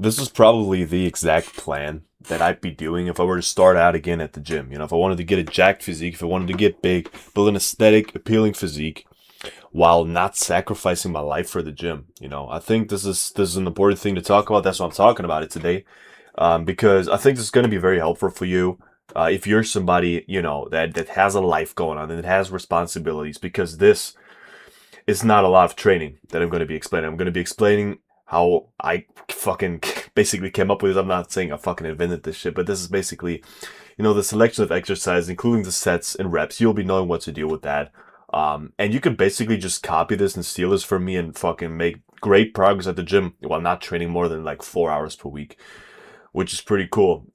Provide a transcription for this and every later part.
this is probably the exact plan that I'd be doing if I were to start out again at the gym. You know, if I wanted to get a jacked physique, if I wanted to get big, build an aesthetic, appealing physique, while not sacrificing my life for the gym. You know, I think this is an important thing to talk about. That's why I'm talking about it today, because I think this is going to be very helpful for you. If you're somebody, you know, that has a life going on and that has responsibilities, because this is not a lot of training that I'm going to be explaining. I'm going to be explaining how I fucking basically came up with this. I'm not saying I fucking invented this shit, but this is basically, you know, the selection of exercise, including the sets and reps. You'll be knowing what to do with that. And you can basically just copy this and steal this from me and fucking make great progress at the gym while not training more than like 4 hours per week, which is pretty cool.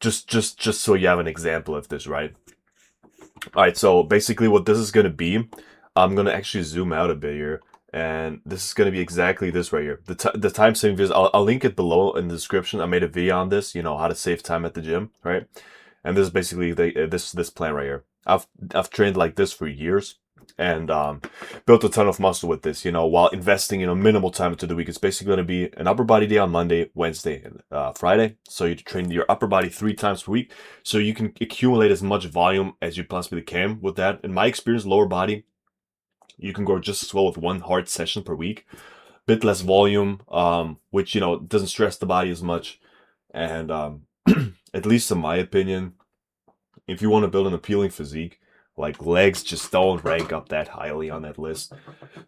Just so you have an example of this, right? All right. So basically, what this is gonna be, I'm gonna actually zoom out a bit here, and this is gonna be exactly this right here. The time saving videos. I'll link it below in the description. I made a video on this. You know how to save time at the gym, right? And this is basically this plan right here. I've trained like this for years and built a ton of muscle with this. You know, while investing minimal time into the week. It's basically going to be an upper body day on Monday, Wednesday, and Friday. So you train your upper body 3 times per week, so you can accumulate as much volume as you possibly can with that. In my experience, lower body, you can grow just as well with one hard session per week. Bit less volume, which doesn't stress the body as much, and at least in my opinion, if you want to build an appealing physique, like legs just don't rank up that highly on that list.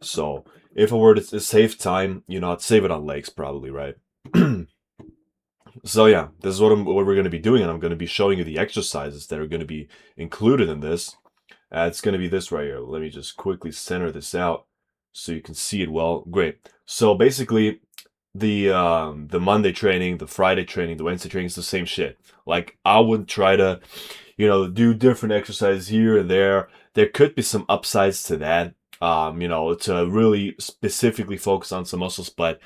So if I were to save time, I'd save it on legs probably, right? So yeah, this is what we're going to be doing, and I'm going to be showing you the exercises that are going to be included in this. It's going to be this right here. Let me just quickly center this out so you can see it well. Great. So basically, the Monday training, the Friday training, the Wednesday training is the same shit. Like I would try to, do different exercises here and there. There could be some upsides to that, to really specifically focus on some muscles. But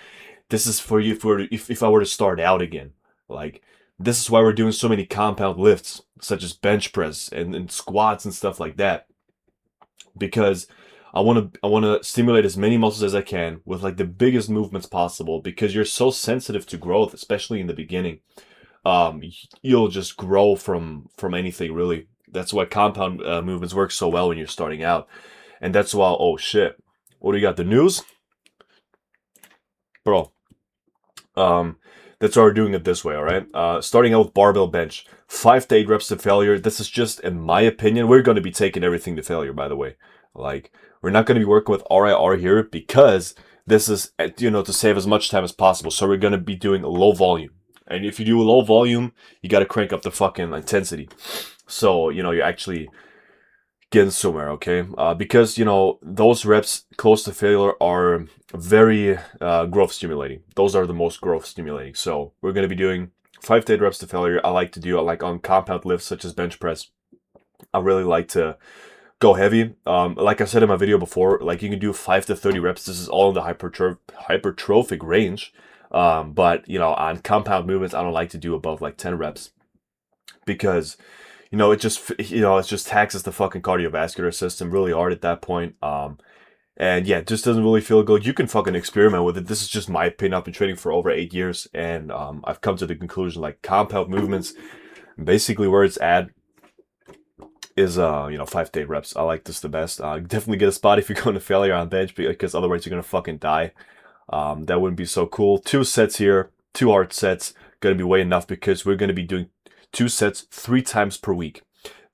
this is for you if I were to start out again. Like this is why we're doing so many compound lifts, such as bench press and squats and stuff like that, because I want to stimulate as many muscles as I can with like the biggest movements possible, because you're so sensitive to growth, especially in the beginning. um, you'll just grow from anything really. That's why compound movements work so well when you're starting out, and that's why. Oh shit! What do you got? The news, bro. Um, that's why we're doing it this way. All right. Starting out with barbell bench, 5 to 8 reps to failure. This is just, in my opinion, we're going to be taking everything to failure. By the way, like we're not going to be working with RIR here because this is to save as much time as possible. So we're going to be doing low volume. And if you do low volume, you got to crank up the fucking intensity. So, you're actually getting somewhere, okay? Because, those reps close to failure are very growth stimulating. Those are the most growth stimulating. So we're going to be doing 5 to 8 reps to failure. I like on compound lifts such as bench press. I really like to go heavy. Like I said in my video before, like you can do 5 to 30 reps. This is all in the hypertrophic range. But on compound movements, I don't like to do above like 10 reps because it just taxes the fucking cardiovascular system really hard at that point. And yeah, it just doesn't really feel good. You can fucking experiment with it. This is just my opinion. I've been training for over 8 years, and I've come to the conclusion like compound movements, basically where it's at is 5 to 8 reps. I like this the best. Definitely get a spot if you're going to failure on bench, because otherwise you're gonna fucking die. That wouldn't be so cool. 2 sets here, 2 hard sets, gonna be way enough because we're gonna be doing 2 sets 3 times per week.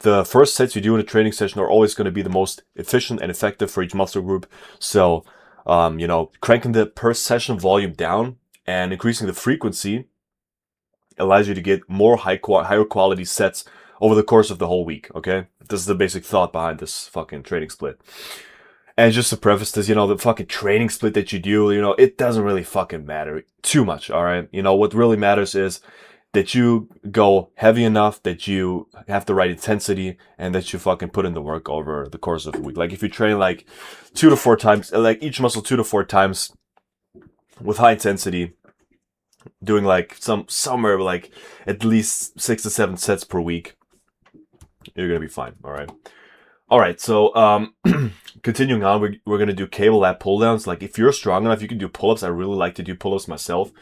The first sets you do in a training session are always going to be the most efficient and effective for each muscle group. So, cranking the per session volume down and increasing the frequency allows you to get more higher quality sets over the course of the whole week. Okay, this is the basic thought behind this fucking training split. And just to preface this, the fucking training split that you do, it doesn't really fucking matter too much. All right, what really matters is that you go heavy enough, that you have the right intensity, and that you fucking put in the work over the course of a week. Like if you train like 2 to 4 times, like each muscle 2 to 4 times with high intensity, doing like somewhere like at least 6 to 7 sets per week, you're gonna be fine. All right. So continuing on, we're gonna do cable lat pull downs. Like if you're strong enough, you can do pull ups. I really like to do pull ups myself.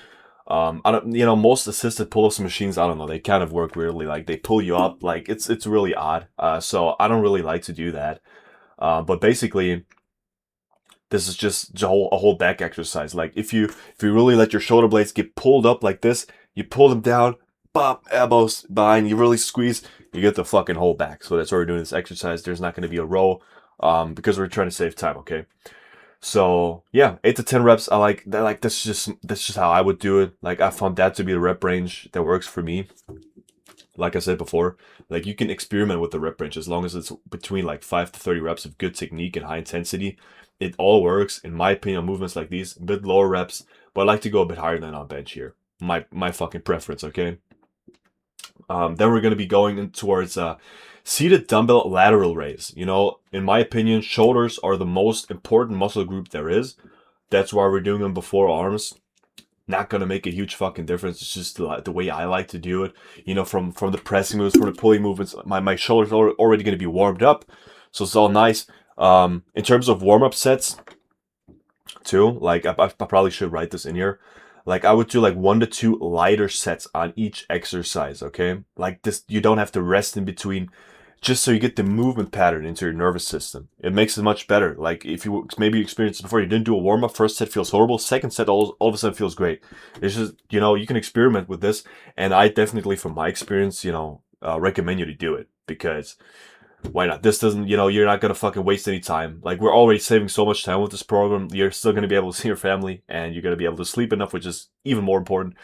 I don't, most assisted pull-ups machines, I don't know, they kind of work weirdly. Like they pull you up, like it's really odd. So I don't really like to do that. But basically, this is just a whole back exercise. Like if you really let your shoulder blades get pulled up like this, you pull them down, bop, elbows behind, you really squeeze, you get the fucking whole back. So that's why we're doing this exercise. There's not going to be a row, because we're trying to save time. Okay. So yeah, 8 to 10 reps. I like that. Like that's just how I would do it. Like I found that to be the rep range that works for me. Like I said before, like you can experiment with the rep range as long as it's between like 5 to 30 reps of good technique and high intensity. It all works in my opinion on movements like these, a bit lower reps, but I like to go a bit higher than on bench here. My fucking preference, okay? Then we're gonna be going in towards seated dumbbell lateral raise. In my opinion, shoulders are the most important muscle group there is. That's why we're doing them before arms. Not gonna make a huge fucking difference. It's just the way I like to do it. From the pressing moves, from the pulling movements, my shoulders are already gonna be warmed up, so it's all nice. In terms of warm up sets, too, like I probably should write this in here. Like I would do like 1 to 2 lighter sets on each exercise. Okay, like this, you don't have to rest in between, just so you get the movement pattern into your nervous system. It makes it much better. Like if you maybe experienced it before, you didn't do a warm up, first set feels horrible, second set all of a sudden feels great. It's just, you can experiment with this, and I definitely, from my experience, recommend you to do it, because why not? This doesn't, you're not gonna fucking waste any time. Like we're already saving so much time with this program. You're still gonna be able to see your family, and you're gonna be able to sleep enough, which is even more important.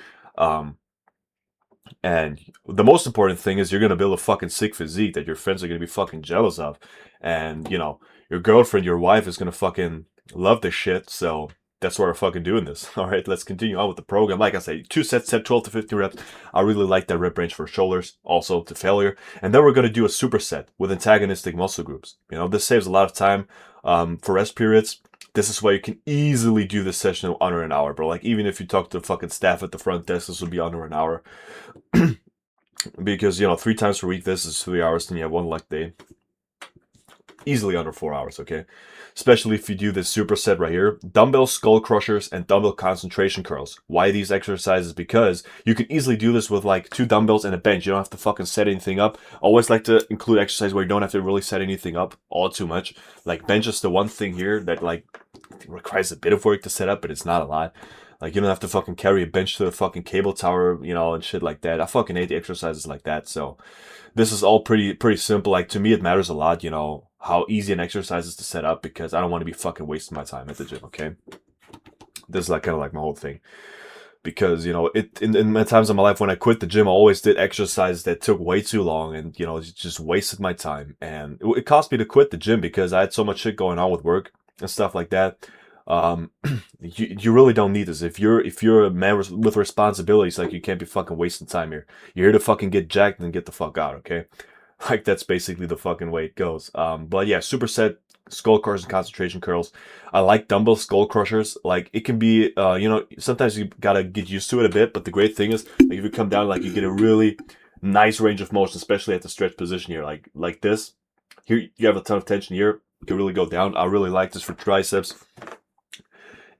And the most important thing is you're gonna build a fucking sick physique that your friends are gonna be fucking jealous of, and your girlfriend, your wife is gonna fucking love this shit. So that's why we're fucking doing this. All right, let's continue on with the program. Like I say, 2 sets, set 12 to 15 reps. I really like that rep range for shoulders, also to failure. And then we're gonna do a superset with antagonistic muscle groups. This saves a lot of time for rest periods. This is why you can easily do this session in under an hour, bro. Like even if you talk to the fucking staff at the front desk, this will be under an hour. Because 3 times per week, this is 3 hours, then you have one leg day. Easily under 4 hours, okay? Especially if you do this superset right here. Dumbbell skull crushers and dumbbell concentration curls. Why these exercises? Because you can easily do this with like 2 dumbbells and a bench. You don't have to fucking set anything up. Always like to include exercise where you don't have to really set anything up all too much. Like bench is the one thing here that like requires a bit of work to set up, but it's not a lot. Like you don't have to fucking carry a bench to the fucking cable tower, and shit like that. I fucking hate the exercises like that. So this is all pretty simple. Like to me, it matters a lot, how easy an exercise is to set up, because I don't want to be fucking wasting my time at the gym. Okay, this is like kind of like my whole thing, because in my times of my life when I quit the gym, I always did exercises that took way too long, and it just wasted my time, and it cost me to quit the gym because I had so much shit going on with work and stuff like that. You really don't need this. If you're a man with responsibilities, like you can't be fucking wasting time here. You're here to fucking get jacked and get the fuck out, okay? Like that's basically the fucking way it goes. But yeah, superset, skull crushers and concentration curls. I like dumbbell skull crushers. Like it can be, sometimes you gotta get used to it a bit. But the great thing is, like, if you come down, like you get a really nice range of motion, especially at the stretch position here, like this. Here you have a ton of tension here. You can really go down. I really like this for triceps.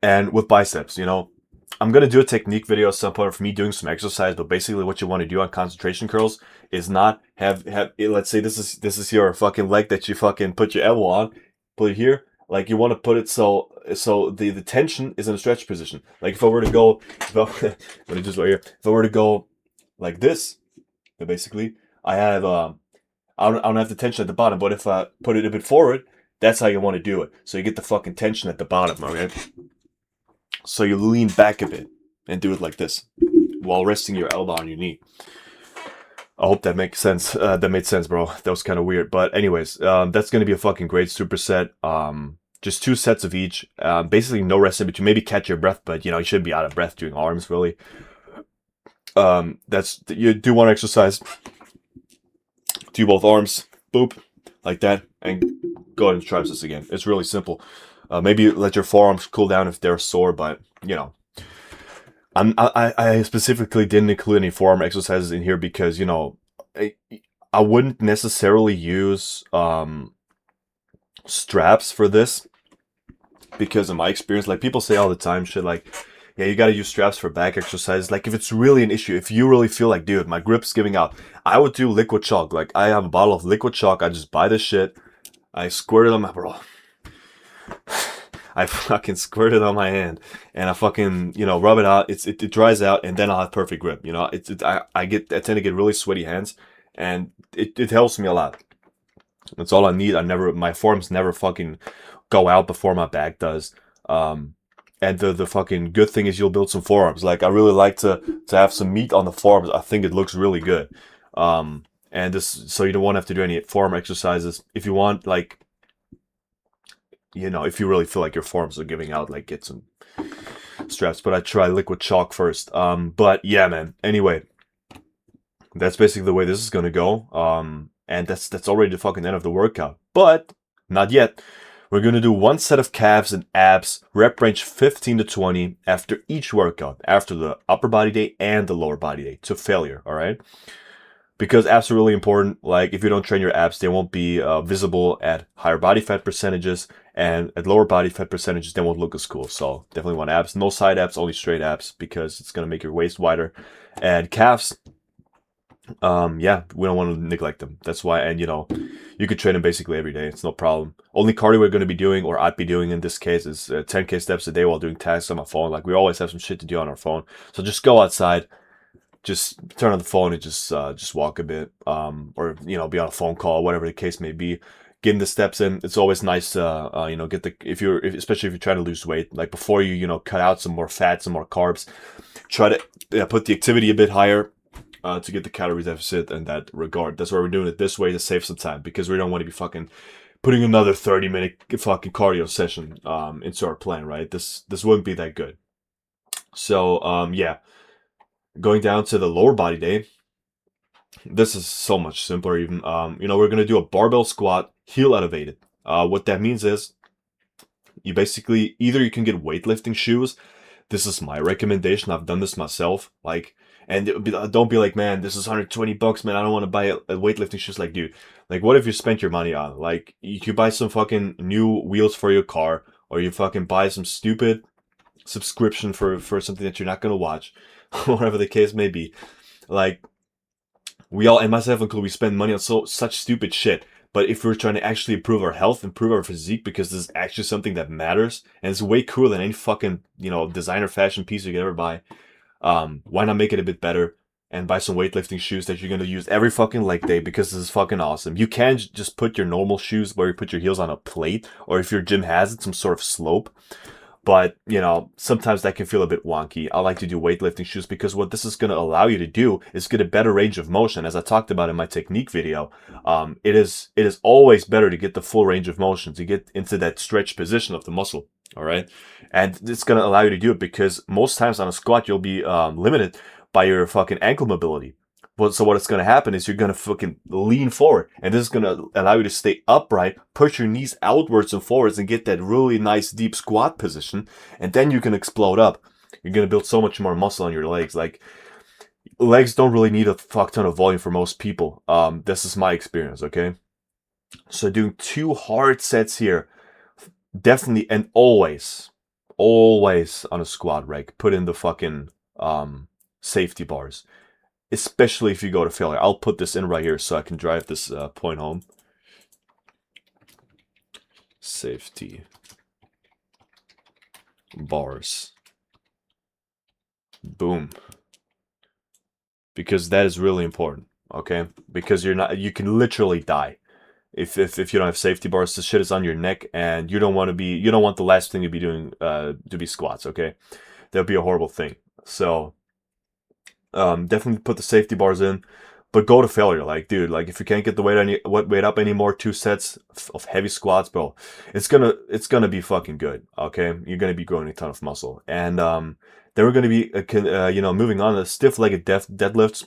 And with biceps, I'm going to do a technique video at some point for me doing some exercise, but basically what you want to do on concentration curls is not have let's say this is your fucking leg that you fucking put your elbow on, put it here. Like you want to put it so the tension is in a stretch position. Like if I were to go, let me just right here. If I were to go like this, then basically I have I don't have the tension at the bottom, but if I put it a bit forward, that's how you want to do it. So you get the fucking tension at the bottom, okay? So you lean back a bit and do it like this while resting your elbow on your knee. I hope that makes sense. That made sense, bro. That was kind of weird. But anyways, that's going to be a fucking great superset. Just 2 sets of each. Basically no rest in between. Maybe catch your breath, but you shouldn't be out of breath doing arms, really. You do one exercise. Do both arms. Boop. Like that. And go ahead and try this again. It's really simple. Maybe let your forearms cool down if they're sore, but I specifically didn't include any forearm exercises in here because I wouldn't necessarily use straps for this, because in my experience, like people say all the time, shit like, yeah, you got to use straps for back exercises. Like if it's really an issue, if you really feel like, dude, my grip's giving out, I would do liquid chalk. Like I have a bottle of liquid chalk. I just buy this shit. I squirt it on my bro. I fucking squirt it on my hand and I fucking, rub it out. It dries out and then I'll have perfect grip. I tend to get really sweaty hands and it helps me a lot. That's all I need. My forearms never fucking go out before my back does. Um, and the fucking good thing is you'll build some forearms. Like I really like to have some meat on the forearms. I think it looks really good. And this, so you don't want to have to do any forearm exercises. If you want, like, if you really feel like your forearms are giving out, like get some straps. But I try liquid chalk first. But yeah, man. Anyway, that's basically the way this is gonna go. And that's already the fucking end of the workout. But not yet. We're gonna do one set of calves and abs, rep range 15 to 20 after each workout, after the upper body day and the lower body day to failure. All right. Because abs are really important. Like if you don't train your abs, they won't be visible at higher body fat percentages, and at lower body fat percentages, they won't look as cool. So definitely want abs. No side abs, only straight abs because it's gonna make your waist wider. And calves, yeah, we don't want to neglect them. That's why, and you could train them basically every day. It's no problem. Only cardio we're going to be doing, or I'd be doing in this case, is 10K steps a day while doing tasks on my phone. Like we always have some shit to do on our phone, so just go outside, just turn on the phone and just walk a bit, or be on a phone call, whatever the case may be. Getting the steps in. It's always nice to get especially if you're trying to lose weight. Like before you cut out some more fat, some more carbs. Try to put the activity a bit higher. To get the calorie deficit in that regard. That's why we're doing it this way to save some time, because we don't want to be fucking putting another 30-minute fucking cardio session into our plan, right? This wouldn't be that good. So yeah, going down to the lower body day, this is so much simpler even. We're gonna do a barbell squat, heel elevated. What that means is you basically you can get weightlifting shoes. This is my recommendation. I've done this myself. And don't be like, man, this is $120, man. I don't want to buy a weightlifting shoes. Like, dude, like, what if you spent your money on? Like, you buy some fucking new wheels for your car, or you fucking buy some stupid subscription for something that you're not gonna watch, whatever the case may be. Like, we all, and myself included, we spend money on such stupid shit. But if we're trying to actually improve our health, improve our physique, because this is actually something that matters, and it's way cooler than any fucking, designer fashion piece you could ever buy, why not make it a bit better and buy some weightlifting shoes that you're going to use every fucking leg day, because this is fucking awesome. You can just put your normal shoes where you put your heels on a plate, or if your gym has it, some sort of slope. But, sometimes that can feel a bit wonky. I like to do weightlifting shoes because what this is going to allow you to do is get a better range of motion. As I talked about in my technique video, it is always better to get the full range of motion, to get into that stretch position of the muscle. All right. And it's going to allow you to do it because most times on a squat, you'll be limited by your fucking ankle mobility. So what is going to happen is you're going to fucking lean forward, and this is going to allow you to stay upright, push your knees outwards and forwards, and get that really nice deep squat position. And then you can explode up. You're going to build so much more muscle on your legs. Like, legs don't really need a fuck ton of volume for most people. This is my experience, okay? So doing 2 hard sets here, definitely, and always on a squat rack, put in the fucking safety bars. Especially if you go to failure. I'll put this in right here so I can drive this point home. Safety bars. Boom. Because that is really important, okay? Because you can literally die if you don't have safety bars. This shit is on your neck, and you don't want the last thing to be doing to be squats, okay? That would be a horrible thing. So definitely put the safety bars in, but go to failure. Like, dude, like if you can't get the weight up anymore, 2 sets of heavy squats, bro, it's gonna be fucking good. Okay, you're gonna be growing a ton of muscle, and then we're gonna be moving on to stiff-legged deadlifts.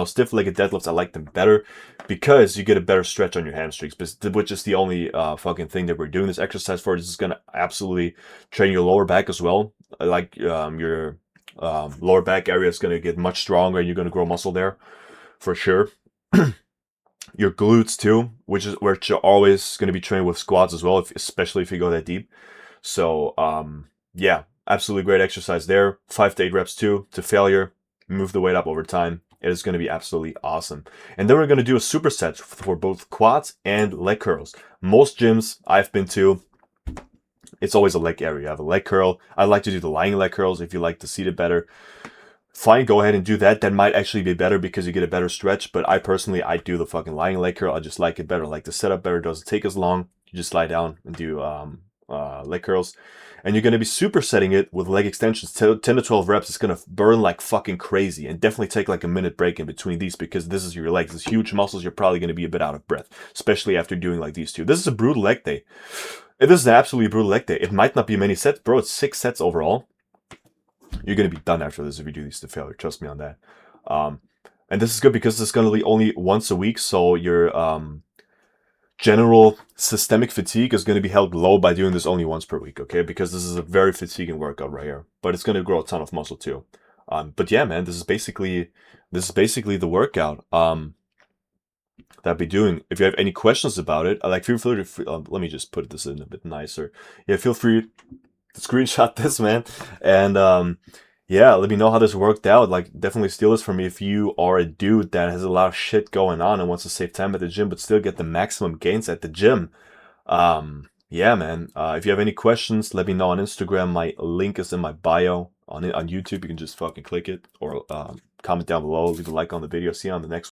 Stiff-legged deadlifts, I like them better because you get a better stretch on your hamstrings, which is the only fucking thing that we're doing this exercise for. This is gonna absolutely train your lower back as well. Like your lower back area is going to get much stronger, and you're going to grow muscle there for sure. Your glutes too, which are always going to be trained with squats as well, especially if you go that deep. So yeah, Absolutely great exercise there. 5 to 8 reps too, to failure. Move the weight up over time. It is going to be absolutely awesome. And then we're going to do a superset for both quads and leg curls. Most gyms I've been to, it's always a leg area. I have a leg curl. I like to do the lying leg curls if you like to seat it better. Fine, go ahead and do that. That might actually be better because you get a better stretch. But I personally, I do the fucking lying leg curl. I just like it better. I like the setup better. It doesn't take as long. You just lie down and do leg curls. And you're going to be supersetting it with leg extensions. 10 to 12 reps. It's going to burn like fucking crazy. And definitely take like a minute break in between these because this is your legs. These huge muscles, you're probably going to be a bit out of breath. Especially after doing like these two. This is a brutal leg day. This is an absolutely brutal leg day. It might not be many sets. Bro, it's 6 sets overall. You're going to be done after this if you do these to failure. Trust me on that. And this is good because it's going to be only once a week. So your general systemic fatigue is going to be held low by doing this only once per week. Okay. Because this is a very fatiguing workout right here. But it's going to grow a ton of muscle too. But yeah, man, this is basically the workout that I'll be doing. If you have any questions about it, feel free to, let me just put this in a bit nicer. Yeah, feel free to screenshot this, man. And yeah, let me know how this worked out. Like, definitely steal this from me if you are a dude that has a lot of shit going on and wants to save time at the gym but still get the maximum gains at the gym. Yeah, man. If you have any questions, let me know on Instagram. My link is in my bio. On YouTube, you can just fucking click it or comment down below, leave a like on the video. See you on the next one.